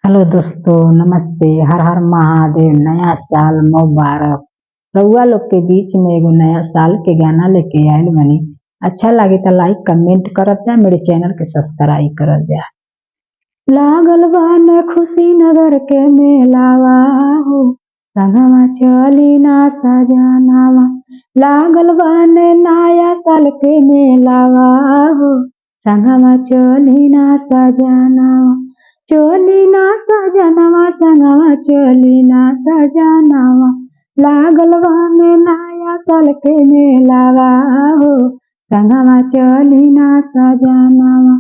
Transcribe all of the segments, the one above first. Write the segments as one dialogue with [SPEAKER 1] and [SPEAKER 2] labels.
[SPEAKER 1] Hello दोस्तों, नमस्ते। हर हर महादेव। नया साल मुबारक। रउआ लोग के बीच में एगो नया साल के गाना लेके आयल बनी। अच्छा लगे तो लाइक कमेंट करब जा, मेरे चैनल के सब्सक्राइब करब जा। लागल बा न खुशी नगर के मेलावा हो, संगमा चली ना सजनावा। लागल बा न नया साल के मेलावा हो, संगमा चली ना सजनावा। चोली ना सजनवा संगवा चोली ना सजनवा। लागल बा में नया साल के मेलावा हो, संगवा चोली ना सजनवा।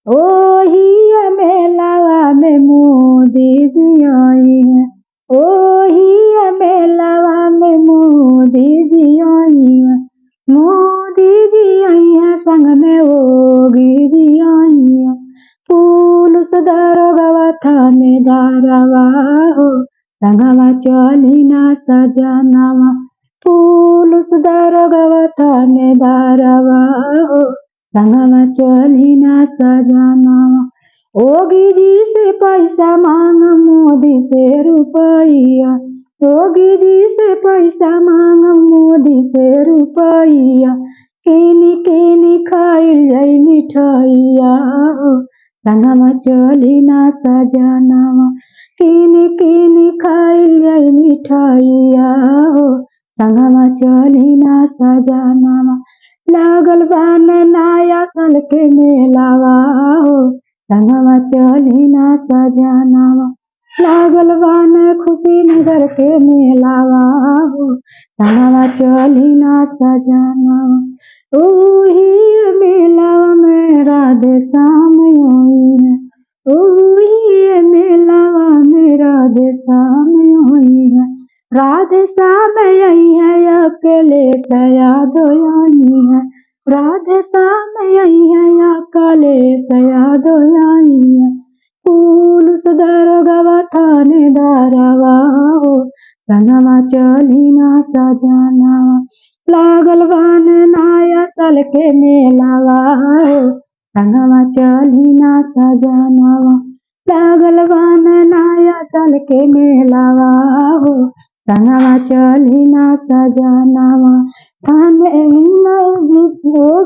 [SPEAKER 1] ओही मेलावा में मोदी जी आई है, ओही मेलावा में मोदी जी आई है। मोदी जी आई है, संग में योगी जी आई है। पुलिस दरोगा थानेदारवा हो, संगवा चली ना सजनवा। पुलिस दरोगा थानेदारवा हो, संगवा चली ना सजनवा। योगी जी से पैसा मांग मोदी से रुपया, योगी जी से पैसा मांग मोदी से रुपया। किनी किनी खाइल जाई मिठाइया हो, संगवा चली ना सजनवा। किनी किनी खाइल जाई मिठाइया हो, संगवा चली ना सजनवा। लागल बा नया साल के मेलावा हो, संगवा चली ना सजनवा। लागल बा खुशी नगर के मेलावा हो, संगवा चली ना सजनवा। ओही मेलावा में राधे श्याम आई है, ओही मेलावा में राधे श्याम आई है। राधे श्याम आई है, अकेले सयाद आई है। राधे श्याम आई है, अकेले सयाद आई है। पुलिस दरोगा थानेदारवा हो, संगवा चली ना सजनवा। लागल बा नया साल के मेलावा हो, संगवा चली ना सजनवा। लागल बा नया साल के मेलावा हो, संगवा चली ना सजनवा।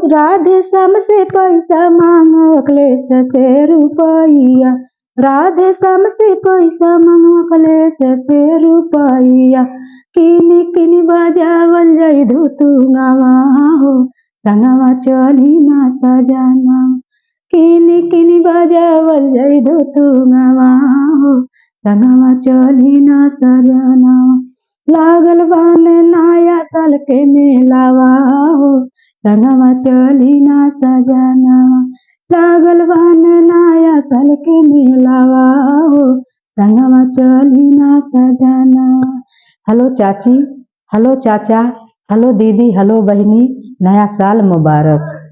[SPEAKER 1] राधे श्याम से पैसा मांगो, अखिलेश से रुपया। राधे श्याम से पैसा मांगो, अखिलेश से रुपया। किनी किनी बजावल जाई धुतुंगवा हो, संगवा चली ना सजनवा। किनी किनी बजावल जाई धुतुंगवा हो, संगवा चली ना सजनवा। लागल बा नया साल के मेलावा हो, संगवा चली ना सजनवा। लागल बा नया साल के मेलावा हो, संगवा चली ना सजनवा। हेलो चाची, हेलो चाचा, हेलो दीदी, हेलो बहनी, नया साल मुबारक।